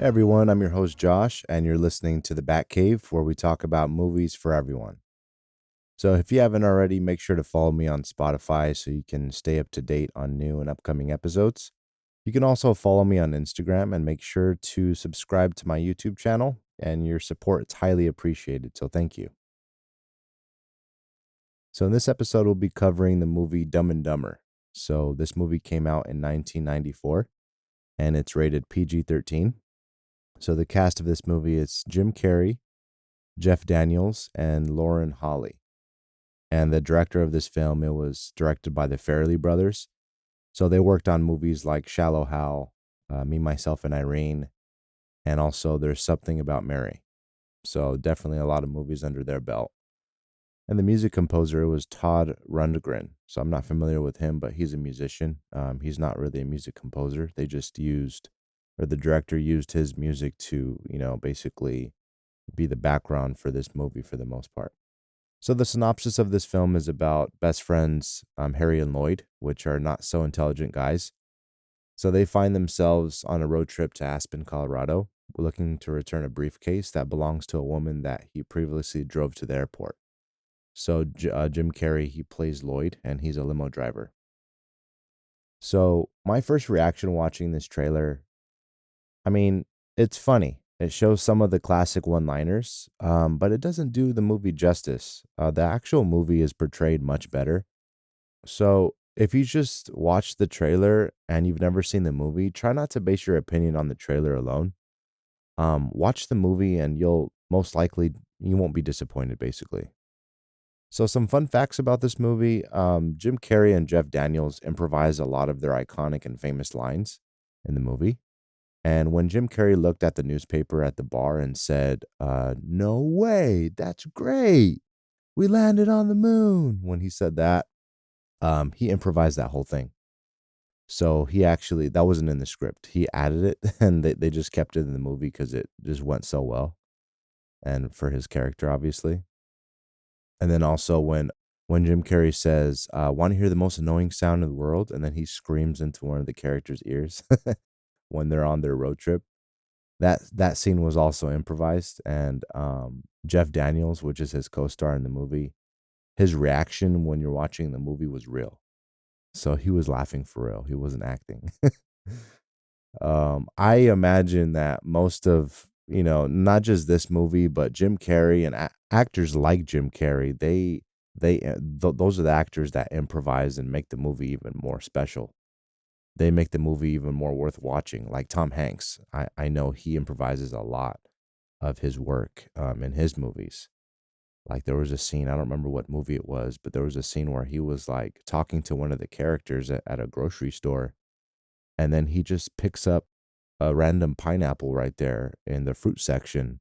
Hey everyone, I'm your host Josh, and you're listening to the Batcave, where we talk about movies for everyone. So if you haven't already, make sure to follow me on Spotify so you can stay up to date on new and upcoming episodes. You can also follow me on Instagram and make sure to subscribe to my YouTube channel, and your support is highly appreciated, so thank you. So in this episode, we'll be covering the movie Dumb and Dumber. So this movie came out in 1994, and it's rated PG-13. So the cast of this movie is Jim Carrey, Jeff Daniels, and Lauren Holly. And the director of this film, it was directed by the Farrelly brothers. So they worked on movies like Shallow Hal, Me, Myself, and Irene, and also There's Something About Mary. So definitely a lot of movies under their belt. And the music composer was Todd Rundgren. So I'm not familiar with him, but he's a musician. He's not really a music composer. They just used, or the director used his music to, basically be the background for this movie for the most part. So the synopsis of this film is about best friends, Harry and Lloyd, which are not so intelligent guys. So they find themselves on a road trip to Aspen, Colorado, looking to return a briefcase that belongs to a woman that he previously drove to the airport. So Jim Carrey, he plays Lloyd, and he's a limo driver. So my first reaction watching this trailer, I mean, it's funny. It shows some of the classic one-liners, but it doesn't do the movie justice. The actual movie is portrayed much better. So if you just watch the trailer and you've never seen the movie, try not to base your opinion on the trailer alone. Watch the movie and you won't be disappointed, basically. So some fun facts about this movie: Jim Carrey and Jeff Daniels improvise a lot of their iconic and famous lines in the movie. And when Jim Carrey looked at the newspaper at the bar and said, "No way, that's great. We landed on the moon." When he said that, he improvised that whole thing. So that wasn't in the script. He added it and they just kept it in the movie because it just went so well. And for his character, obviously. And then also when Jim Carrey says, "Want to hear the most annoying sound in the world?" And then he screams into one of the characters' ears when they're on their road trip. That scene was also improvised, and Jeff Daniels, which is his co-star in the movie, his reaction when you're watching the movie was real. So he was laughing for real. He wasn't acting. I imagine that most of, not just this movie, but Jim Carrey and actors like Jim Carrey, those are the actors that improvise and make the movie even more special. They make the movie even more worth watching. Like Tom Hanks, I know he improvises a lot of his work in his movies. Like there was a scene, I don't remember what movie it was, but there was a scene where he was like talking to one of the characters at a grocery store, and then he just picks up a random pineapple right there in the fruit section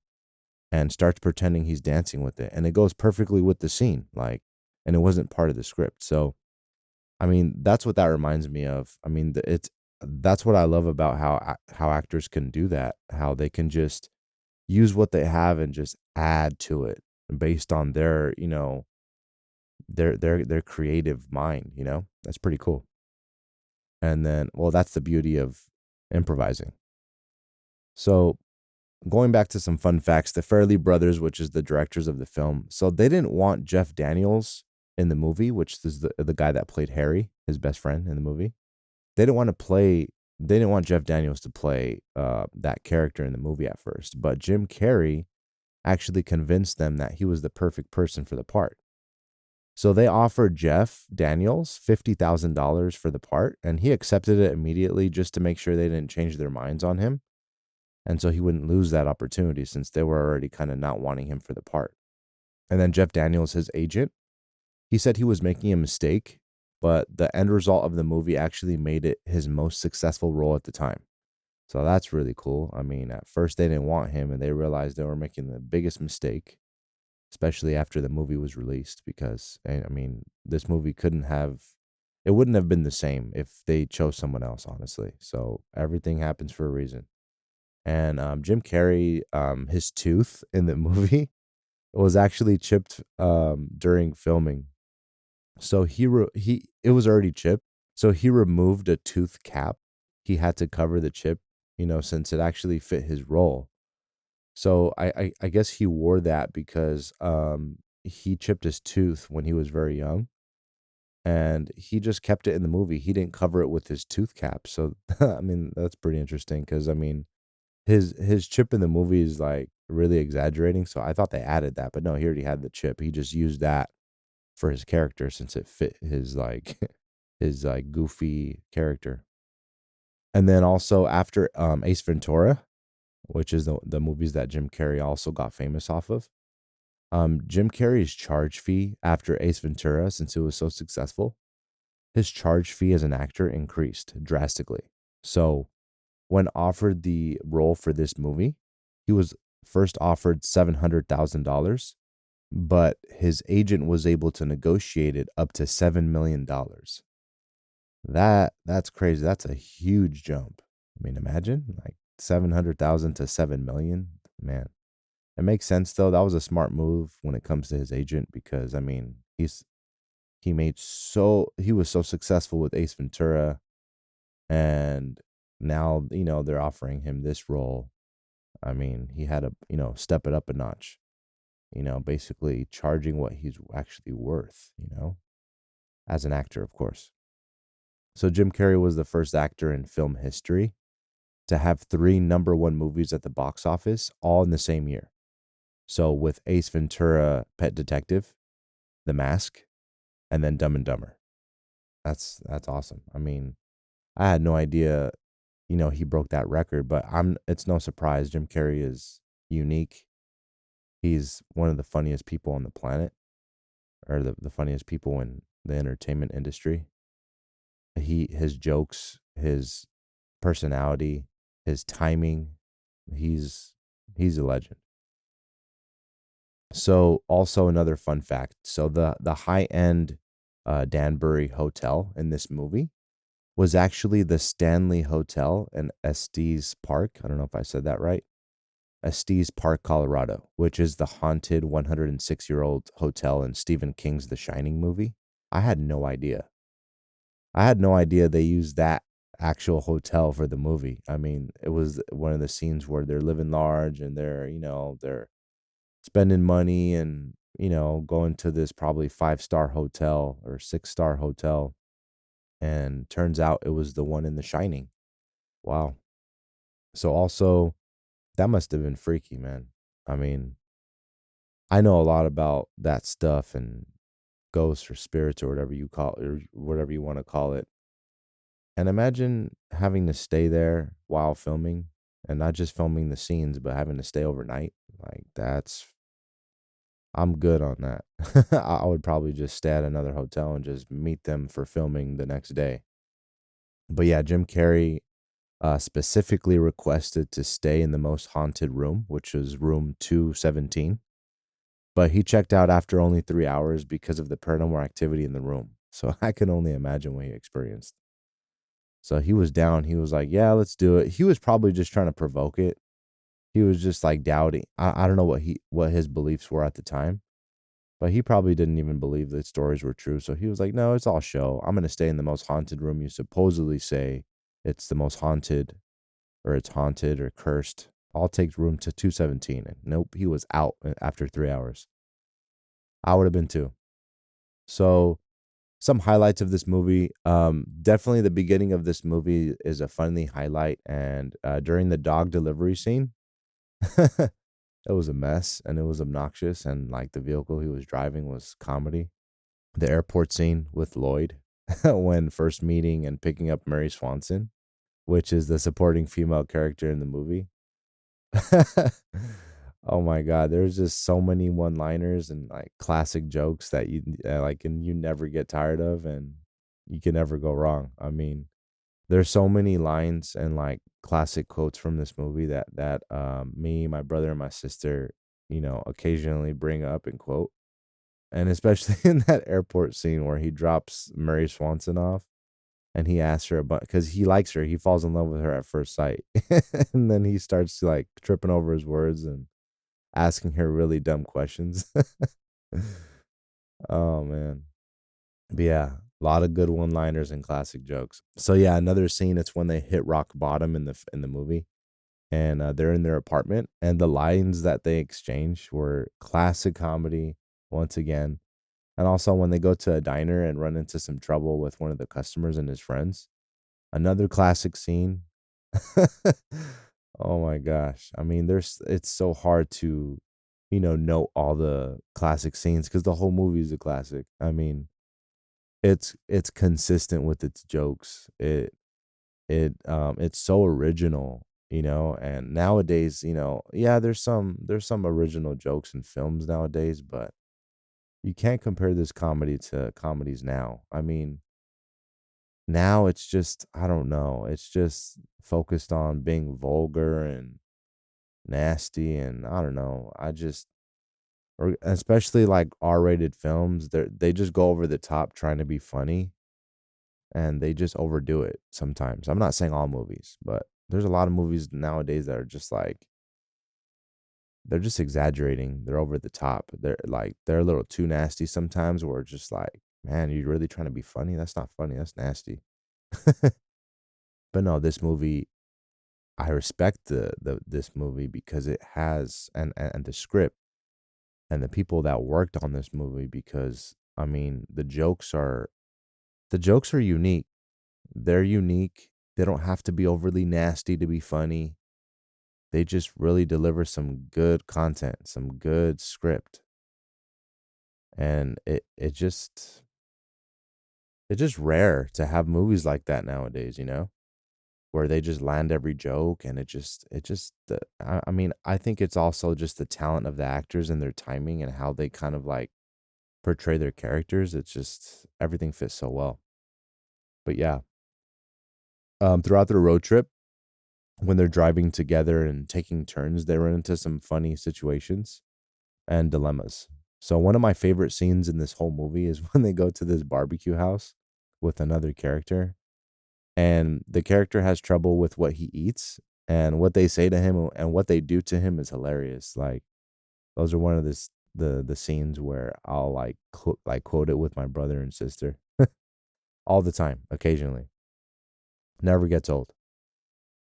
and starts pretending he's dancing with it, and it goes perfectly with the scene, like, and it wasn't part of the script. So I mean, that's what that reminds me of. I mean, that's what I love about how actors can do that. How they can just use what they have and just add to it based on their, their creative mind. That's pretty cool. And then, well, that's the beauty of improvising. So going back to some fun facts, the Farrelly brothers, which is the directors of the film, so they didn't want Jeff Daniels in the movie, which is the guy that played Harry, his best friend in the movie. They didn't want to play. They didn't want Jeff Daniels to play that character in the movie at first, but Jim Carrey actually convinced them that he was the perfect person for the part. So they offered Jeff Daniels $50,000 for the part, and he accepted it immediately just to make sure they didn't change their minds on him. And so he wouldn't lose that opportunity since they were already kind of not wanting him for the part. And then Jeff Daniels, his agent, he said he was making a mistake, but the end result of the movie actually made it his most successful role at the time. So that's really cool. I mean, at first they didn't want him and they realized they were making the biggest mistake, especially after the movie was released, because, I mean, this movie it wouldn't have been the same if they chose someone else, honestly. So everything happens for a reason. And Jim Carrey, his tooth in the movie was actually chipped during filming. So it was already chipped. So he removed a tooth cap. He had to cover the chip since it actually fit his role. So I guess he wore that because he chipped his tooth when he was very young, and he just kept it in the movie. He didn't cover it with his tooth cap. So I mean, that's pretty interesting because I mean, his chip in the movie is like really exaggerating. So I thought they added that, but no, he already had the chip. He just used that for his character since it fit his like his like goofy character. And then also after Ace Ventura, which is the movies that Jim Carrey also got famous off of. Jim Carrey's charge fee after Ace Ventura, since it was so successful, his charge fee as an actor increased drastically. So when offered the role for this movie, he was first offered $700,000, but his agent was able to negotiate it up to $7 million. That's crazy. That's a huge jump. I mean, imagine like 700,000 to 7 million. Man, it makes sense though. That was a smart move when it comes to his agent because I mean, he was so successful with Ace Ventura, and now they're offering him this role. I mean, he had to step it up a notch. Basically charging what he's actually worth. As an actor, of course. So Jim Carrey was the first actor in film history to have three number one movies at the box office all in the same year. So with Ace Ventura, Pet Detective, The Mask, and then Dumb and Dumber. That's awesome. I mean, I had no idea, he broke that record, but it's no surprise. Jim Carrey is unique. He's one of the funniest people on the planet, or the funniest people in the entertainment industry. His jokes, his personality, his timing, he's a legend. So also another fun fact. So the high end Danbury Hotel in this movie was actually the Stanley Hotel in Estes Park. I don't know if I said that right. Estes Park, Colorado, which is the haunted 106-year-old hotel in Stephen King's The Shining movie. I had no idea. They used that actual hotel for the movie. I mean, it was one of the scenes where they're living large and they're spending money and, going to this probably 5-star hotel or 6-star hotel. And turns out it was the one in The Shining. Wow. So also, that must have been freaky, man. I mean, I know a lot about that stuff and ghosts or spirits or whatever you call it, or whatever you want to call it. And imagine having to stay there while filming, and not just filming the scenes, but having to stay overnight. Like I'm good on that. I would probably just stay at another hotel and just meet them for filming the next day. But yeah, Jim Carrey specifically requested to stay in the most haunted room, which was room 217. But he checked out after only 3 hours because of the paranormal activity in the room. So I can only imagine what he experienced. So he was down. He was like, yeah, let's do it. He was probably just trying to provoke it. He was just like doubting. I don't know what his beliefs were at the time, but he probably didn't even believe that stories were true. So he was like, no, it's all show. I'm going to stay in the most haunted room you supposedly say it's the most haunted, or it's haunted or cursed. I'll take room to 217. And nope, he was out after 3 hours. I would have been too. So some highlights of this movie. Definitely the beginning of this movie is a funny highlight. And during the dog delivery scene, it was a mess and it was obnoxious. And like the vehicle he was driving was comedy. The airport scene with Lloyd when first meeting and picking up Mary Swanson, which is the supporting female character in the movie. Oh my god, there's just so many one-liners and like classic jokes that you like and you never get tired of, and you can never go wrong. I mean, there's so many lines and like classic quotes from this movie that me, my brother, and my sister, occasionally bring up and quote. And especially in that airport scene where he drops Mary Swanson off and he asks her about, because he likes her, he falls in love with her at first sight. And then he starts like tripping over his words and asking her really dumb questions. Oh man. But yeah, A lot of good one-liners and classic jokes. So yeah, another scene. It's when they hit rock bottom in the movie, and they're in their apartment, and the lines that they exchange were classic comedy once again. And also when they go to a diner and run into some trouble with one of the customers and his friends, another classic scene. Oh my gosh. I mean, it's so hard to, know all the classic scenes because the whole movie is a classic. I mean, it's consistent with its jokes. It's so original, and nowadays, yeah, there's some original jokes in films nowadays, but you can't compare this comedy to comedies now. I mean, now it's just, I don't know, it's just focused on being vulgar and nasty, and I don't know. Or especially like R-rated films, they just go over the top trying to be funny, and they just overdo it sometimes. I'm not saying all movies, but there's a lot of movies nowadays that are just like they're just exaggerating. They're over the top. They're a little too nasty sometimes, where it's just like, man, you really trying to be funny? That's not funny. That's nasty. But no, this movie, I respect the this movie because it has and the script and the people that worked on this movie, because I mean the jokes are unique. They're unique. They don't have to be overly nasty to be funny. They just really deliver some good content, some good script. And it's just rare to have movies like that nowadays, where they just land every joke, and I mean, I think it's also just the talent of the actors and their timing and how they kind of like portray their characters. It's just everything fits so well. But yeah, throughout their road trip, when they're driving together and taking turns, they run into some funny situations and dilemmas. So one of my favorite scenes in this whole movie is when they go to this barbecue house with another character, and the character has trouble with what he eats, and what they say to him and what they do to him is hilarious. Like those are one of the scenes where I'll like quote it with my brother and sister all the time, occasionally. Never gets old.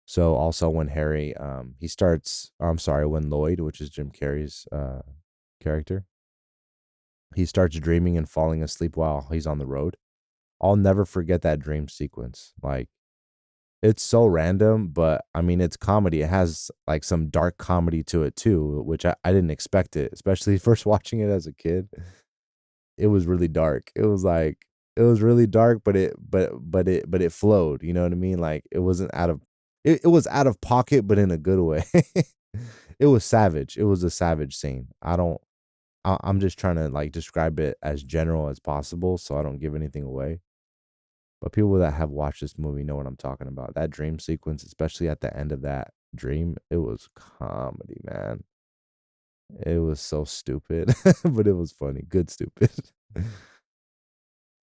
So also when Harry he starts I'm sorry, when Lloyd, which is Jim Carrey's character, he starts dreaming and falling asleep while he's on the road. I'll never forget that dream sequence. Like, it's so random, but I mean, it's comedy. It has like some dark comedy to it too, which I didn't expect it, especially first watching it as a kid. It was really dark. It was really dark, but it flowed. You know what I mean? Like it wasn't out of it was out of pocket, but in a good way. It was savage. It was a savage scene. I'm just trying to like describe it as general as possible, so I don't give anything away. But people that have watched this movie know what I'm talking about. That dream sequence, especially at the end of that dream, it was comedy, man. It was so stupid, but it was funny. Good stupid.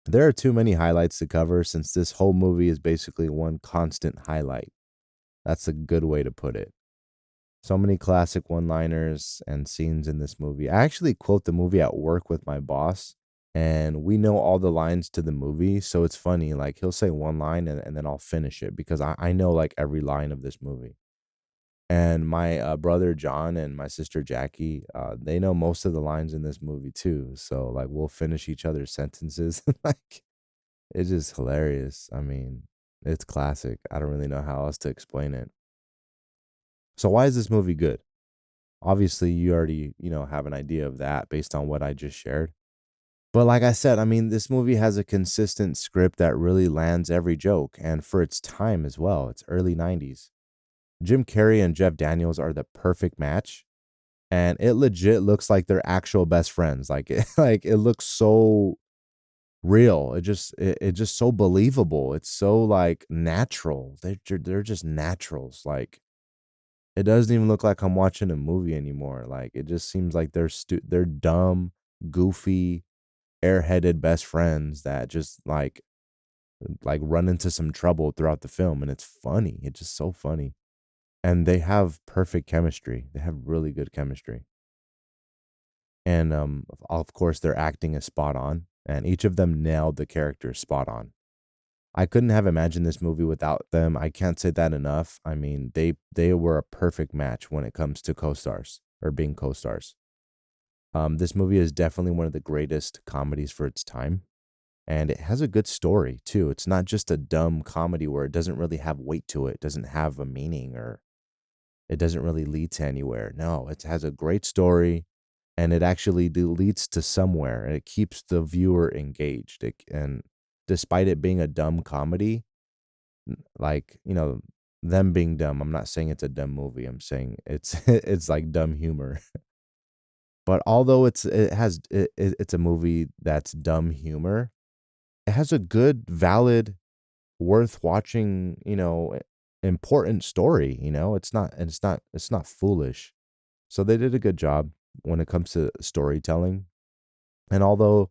There are too many highlights to cover since this whole movie is basically one constant highlight. That's a good way to put it. So many classic one-liners and scenes in this movie. I actually quote the movie at work with my boss, and we know all the lines to the movie, so it's funny. Like he'll say one line, and then I'll finish it because I know like every line of this movie. And my brother John and my sister Jackie, they know most of the lines in this movie too. So like we'll finish each other's sentences. Like it's just hilarious. I mean, it's classic. I don't really know how else to explain it. So why is this movie good? Obviously, you already, have an idea of that based on what I just shared. But like I said, I mean, this movie has a consistent script that really lands every joke, and for its time as well. It's early 90s. Jim Carrey and Jeff Daniels are the perfect match, and it legit looks like they're actual best friends. Like like it looks so real. It just so believable. It's so like natural. They're just naturals. Like it doesn't even look like I'm watching a movie anymore. Like it just seems like they're dumb, goofy, airheaded best friends that just like run into some trouble throughout the film, and it's funny. It's just so funny. And they have perfect chemistry. They have really good chemistry. And of course their acting is spot on. and each of them nailed the character spot on. I couldn't have imagined this movie without them. I can't say that enough. I mean, they were a perfect match when it comes to co-stars or being co-stars. This movie is definitely one of the greatest comedies for its time, and it has a good story too. It's not just a dumb comedy where it doesn't really have weight to it, doesn't have a meaning, or it doesn't really lead to anywhere. No, it has a great story, and it actually leads to somewhere, and it keeps the viewer engaged. And despite it being a dumb comedy, like, them being dumb, I'm not saying it's a dumb movie. I'm saying it's it's like dumb humor. But although it's a movie that's dumb humor, it has a good, valid, worth watching, important story. It's not foolish. So they did a good job when it comes to storytelling. And although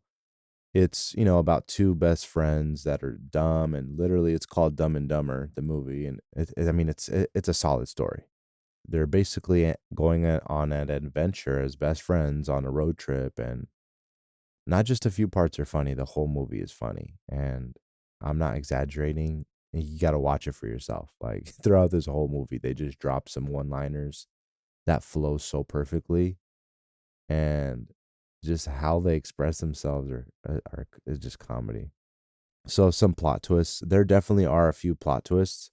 it's, about two best friends that are dumb, and literally it's called Dumb and Dumber, the movie, and I mean it's a solid story. They're basically going on an adventure as best friends on a road trip, and not just a few parts are funny, the whole movie is funny, and I'm not exaggerating. You got to watch it for yourself. Like throughout this whole movie, they just drop some one-liners that flow so perfectly, and just how they express themselves are is just comedy. So some plot twists. There definitely are a few plot twists,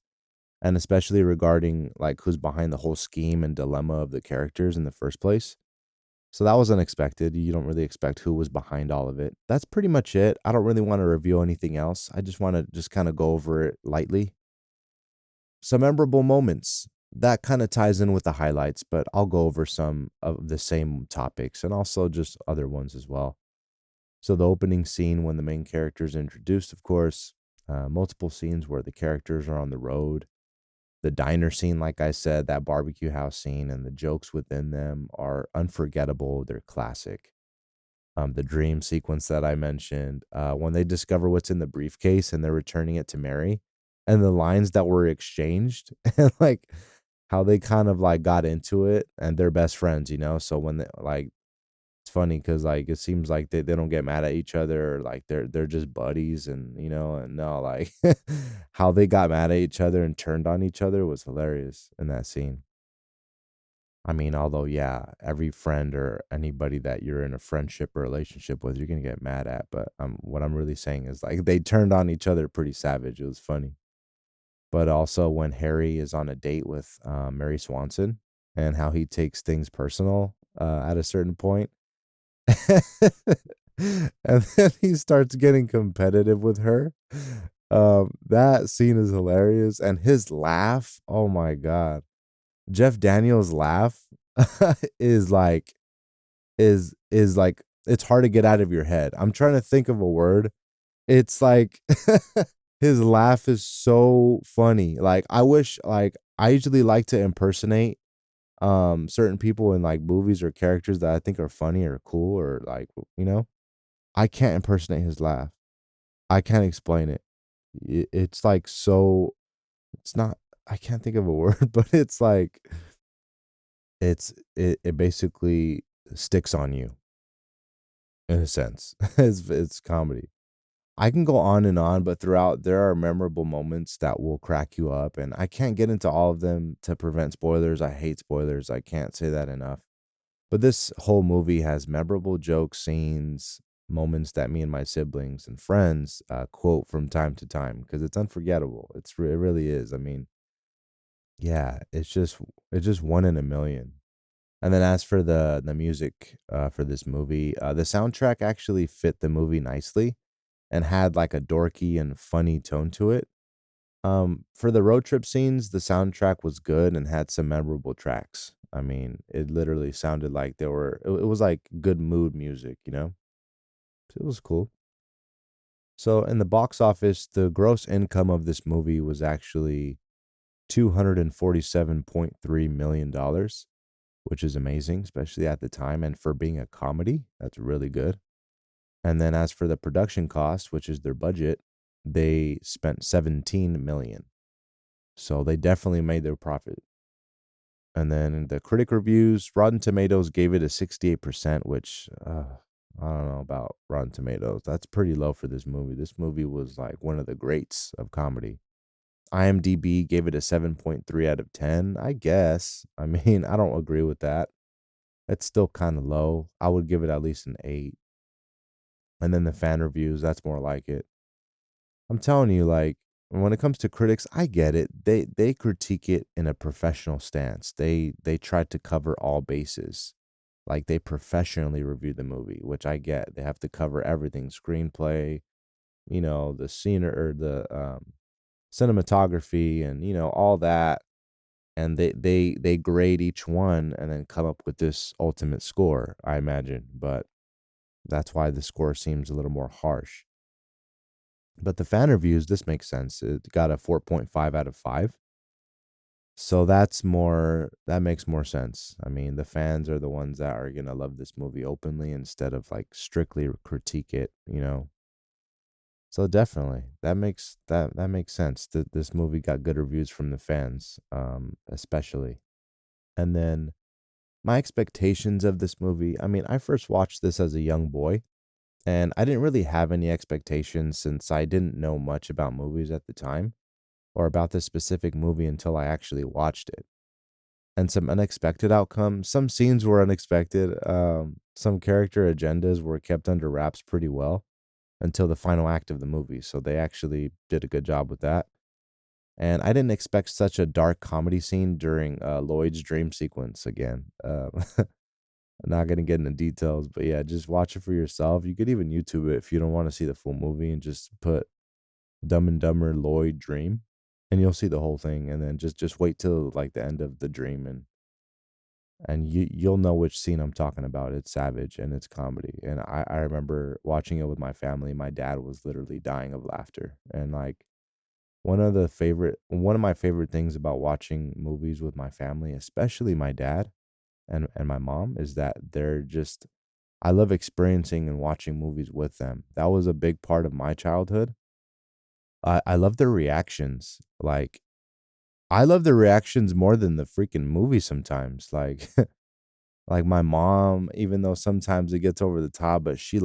and especially regarding like who's behind the whole scheme and dilemma of the characters in the first place. So that was unexpected. You don't really expect who was behind all of it. That's pretty much it. I don't really want to reveal anything else. I just want to just kind of go over it lightly. Some memorable moments. That kind of ties in with the highlights, but I'll go over some of the same topics and also just other ones as well. So the opening scene when the main character is introduced, of course, multiple scenes where the characters are on the road. The diner scene, like I said, that barbecue house scene, and the jokes within them are unforgettable. They're classic. The dream sequence that I mentioned, when they discover what's in the briefcase and they're returning it to Mary, and the lines that were exchanged, and like how they kind of like got into it, and they're best friends, So when they like, it's funny because like it seems like they don't get mad at each other, or like they're just buddies, and and no, like how they got mad at each other and turned on each other was hilarious in that scene. I mean, although, yeah, every friend or anybody that you're in a friendship or relationship with, you're gonna get mad at. But what I'm really saying is like they turned on each other pretty savage. It was funny. But also when Harry is on a date with Mary Swanson, and how he takes things personal at a certain point, and then he starts getting competitive with her. That scene is hilarious, and his laugh, oh my god. Jeff Daniels' laugh is like is like it's hard to get out of your head. I'm trying to think of a word. It's like his laugh is so funny. Like I wish like I usually like to impersonate certain people in like movies or characters that I think are funny or cool or like, I can't impersonate his laugh. I can't explain it. It's like so it's not I can't think of a word, but it's like it basically sticks on you in a sense. It's comedy. I can go on and on, but throughout there are memorable moments that will crack you up, and I can't get into all of them to prevent spoilers. I hate spoilers. I can't say that enough. But this whole movie has memorable jokes, scenes, moments that me and my siblings and friends quote from time to time because it's unforgettable. It really is. I mean, yeah, it's just one in a million. And then as for the music for this movie, the soundtrack actually fit the movie nicely and had like a dorky and funny tone to it. For the road trip scenes, the soundtrack was good and had some memorable tracks. I mean, it literally sounded like it was like good mood music. So it was cool. So in the box office, the gross income of this movie was actually $247.3 million, which is amazing, especially at the time. And for being a comedy, that's really good. And then as for the production cost, which is their budget, they spent 17 million. So they definitely made their profit. And then the critic reviews, Rotten Tomatoes gave it a 68%, which I don't know about Rotten Tomatoes. That's pretty low for this movie. This movie was like one of the greats of comedy. IMDb gave it a 7.3 out of 10, I guess. I mean, I don't agree with that. It's still kind of low. I would give it at least an 8. And then the fan reviews, that's more like it. I'm telling you, like, when it comes to critics, I get it. They critique it in a professional stance. They try to cover all bases. Like they professionally review the movie, which I get. They have to cover everything: screenplay, the scene or the cinematography, and all that. And they grade each one and then come up with this ultimate score, I imagine. But that's why the score seems a little more harsh. But the fan reviews, this makes sense. It got a 4.5 out of 5. So that makes more sense. I mean, the fans are the ones that are going to love this movie openly instead of like strictly critique it. So definitely that makes sense. That this movie got good reviews from the fans, especially. And then my expectations of this movie, I mean, I first watched this as a young boy. And I didn't really have any expectations since I didn't know much about movies at the time or about this specific movie until I actually watched it. And some unexpected outcomes. Some scenes were unexpected. Some character agendas were kept under wraps pretty well until the final act of the movie. So they actually did a good job with that. And I didn't expect such a dark comedy scene during Lloyd's dream sequence again. I'm not gonna get into details, but yeah, just watch it for yourself. You could even YouTube it if you don't want to see the full movie and just put Dumb and Dumber Lloyd Dream, and you'll see the whole thing. And then just wait till like the end of the dream, and you'll know which scene I'm talking about. It's savage and it's comedy. And I remember watching it with my family. My dad was literally dying of laughter. And like one of my favorite things about watching movies with my family, especially my dad and my mom, is that they're just I love experiencing and watching movies with them. That was a big part of my childhood. I love their reactions. Like I love their reactions more than the freaking movie sometimes. Like like my mom, even though sometimes it gets over the top, but she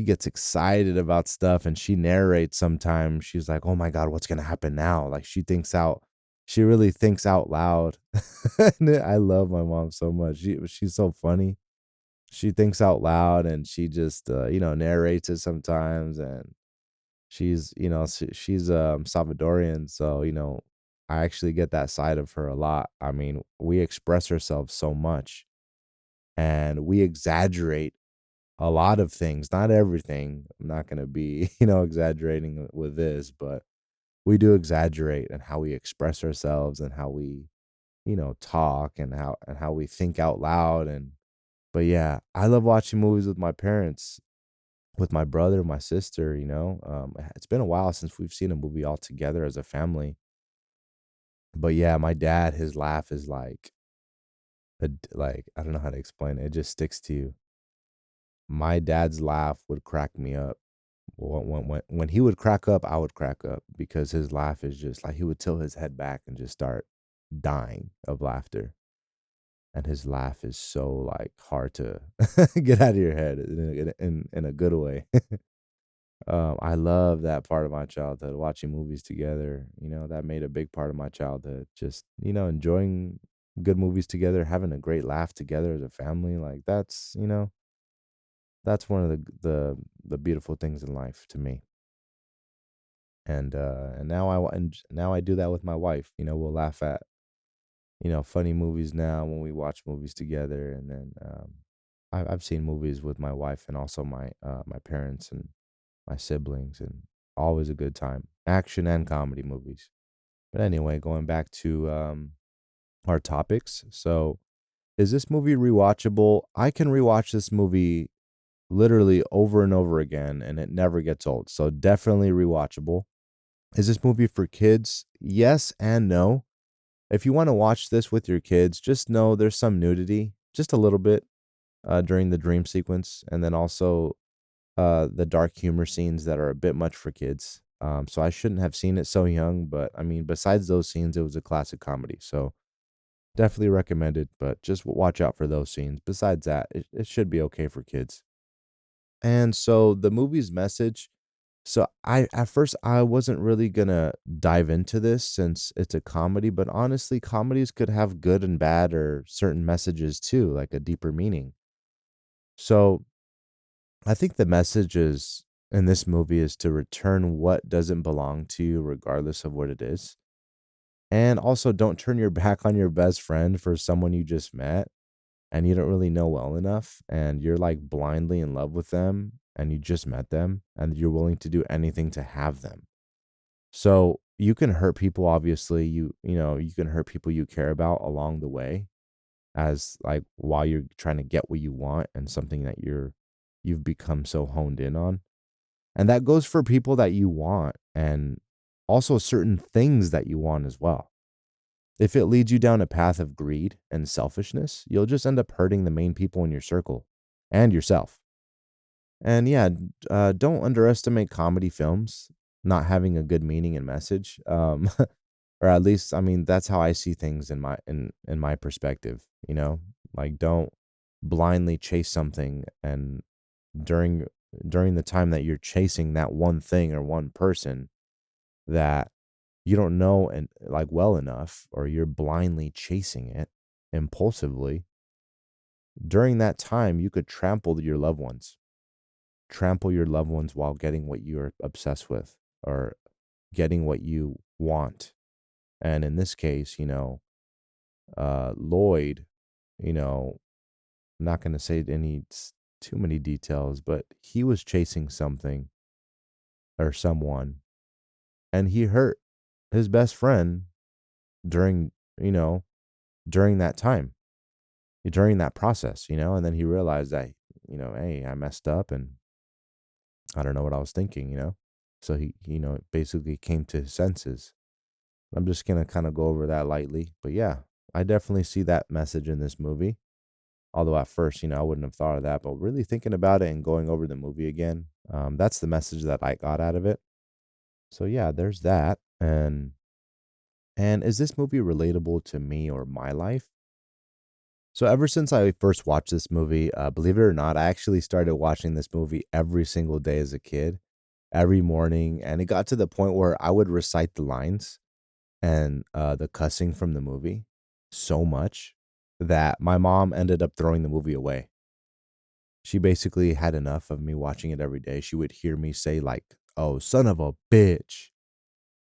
gets excited about stuff and she narrates sometimes. She's like, "Oh my god, what's going to happen now?" Like she really thinks out loud. And I love my mom so much. She's so funny. She thinks out loud and she just narrates it sometimes. And she's Salvadorian, so I actually get that side of her a lot. I mean, we express ourselves so much and we exaggerate a lot of things, not everything. I'm not going to be exaggerating with this, but we do exaggerate in how we express ourselves and how we talk and how we think out loud. And but yeah, I love watching movies with my parents, with my brother, my sister. It's been a while since we've seen a movie all together as a family. But yeah, my dad, his laugh is like I don't know how to explain it. It just sticks to you. My dad's laugh would crack me up. When he would crack up, I would crack up because his laugh is just like he would tilt his head back and just start dying of laughter. And his laugh is so like hard to get out of your head in a good way. I love that part of my childhood, watching movies together. That made a big part of my childhood. Just enjoying good movies together, having a great laugh together as a family. Like that's one of the beautiful things in life to me. And now I do that with my wife. We'll laugh at funny movies now when we watch movies together. And then I've seen movies with my wife and also my parents and my siblings, and always a good time. Action and comedy movies. But anyway, going back to our topics. So, is this movie rewatchable? I can rewatch this movie literally over and over again, and it never gets old. So, definitely rewatchable. Is this movie for kids? Yes and no. If you want to watch this with your kids, just know there's some nudity, just a little bit, during the dream sequence, and then also the dark humor scenes that are a bit much for kids. So I shouldn't have seen it so young, but I mean, besides those scenes, it was a classic comedy. So definitely recommended, but just watch out for those scenes. Besides that, it should be okay for kids. And so the movie's message, so I at first I wasn't really gonna dive into this since it's a comedy, but honestly, comedies could have good and bad or certain messages too, like a deeper meaning. So I think the message is in this movie is to return what doesn't belong to you, regardless of what it is. And also, don't turn your back on your best friend for someone you just met and you don't really know well enough. And you're like blindly in love with them and you just met them and you're willing to do anything to have them. So you can hurt people, obviously. You can hurt people you care about along the way as like while you're trying to get what you want and something that you've become so honed in on. And that goes for people that you want and also certain things that you want as well. If it leads you down a path of greed and selfishness, you'll just end up hurting the main people in your circle and yourself. And yeah, don't underestimate comedy films not having a good meaning and message. Or at least, I mean, that's how I see things in my perspective. Like don't blindly chase something, and during during the time that you're chasing that one thing or one person that you don't know and like well enough, or you're blindly chasing it impulsively, during that time you could trample your loved ones while getting what you're obsessed with or getting what you want. And in this case, Lloyd, you know I'm not going to say too many details, but he was chasing something or someone, and he hurt his best friend during you know during that time, during that process, and then he realized that, hey, I messed up and I don't know what I was thinking. So he, basically came to his senses. I'm just going to kind of go over that lightly, but yeah, I definitely see that message in this movie. Although at first, I wouldn't have thought of that, but really thinking about it and going over the movie again, that's the message that I got out of it. So yeah, there's that. And is this movie relatable to me or my life? So ever since I first watched this movie, believe it or not, I actually started watching this movie every single day as a kid, every morning, and it got to the point where I would recite the lines and the cussing from the movie so much that my mom ended up throwing the movie away. She basically had enough of me watching it every day. She would hear me say like, "Oh, son of a bitch,"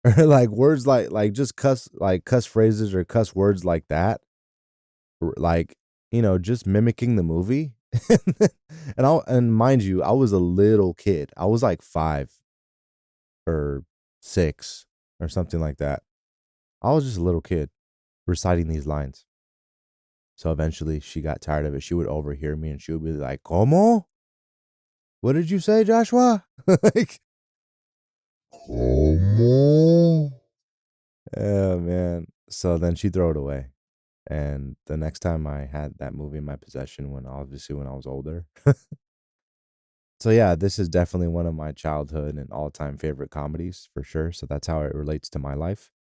or like words like just cuss phrases or cuss words like that, like just mimicking the movie. And mind you, I was a little kid. I was like 5 or 6 or something like that. I was just a little kid reciting these lines. So eventually she got tired of it. She would overhear me and she would be like, "Como? What did you say, Joshua?" Like, "Como?" Oh man. So then she threw it away. And the next time I had that movie in my possession, when I was older. So yeah, this is definitely one of my childhood and all-time favorite comedies for sure. So that's how it relates to my life.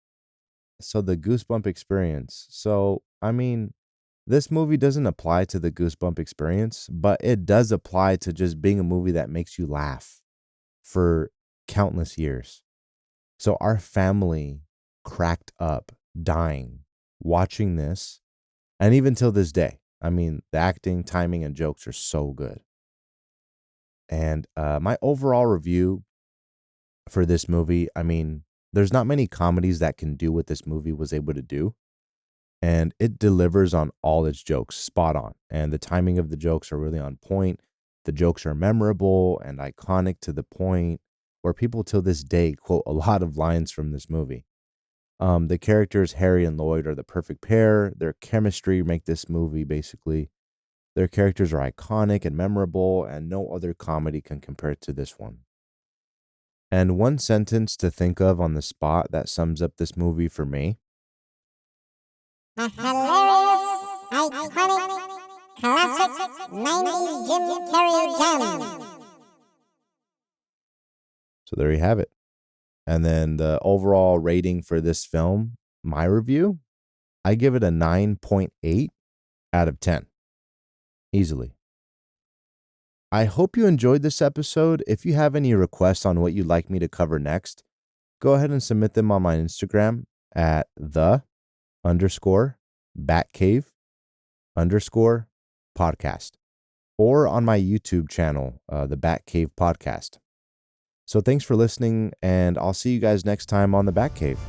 So the Goosebump experience. So I mean, this movie doesn't apply to the Goosebump experience, but it does apply to just being a movie that makes you laugh for countless years. So our family cracked up, dying, watching this, and even till this day. I mean, the acting, timing, and jokes are so good. And my overall review for this movie, I mean, there's not many comedies that can do what this movie was able to do. And it delivers on all its jokes spot on. And the timing of the jokes are really on point. The jokes are memorable and iconic to the point where people till this day quote a lot of lines from this movie. The characters Harry and Lloyd are the perfect pair. Their chemistry make this movie basically. Their characters are iconic and memorable, and no other comedy can compare to this one. And one sentence to think of on the spot that sums up this movie for me. A hilarious, iconic, classic 90s Jim Carrey jam. So there you have it. And then the overall rating for this film, my review, I give it a 9.8 out of 10. Easily. I hope you enjoyed this episode. If you have any requests on what you'd like me to cover next, go ahead and submit them on my Instagram at _Batcave_podcast or on my YouTube channel, the Batcave Podcast. So thanks for listening, and I'll see you guys next time on the Batcave.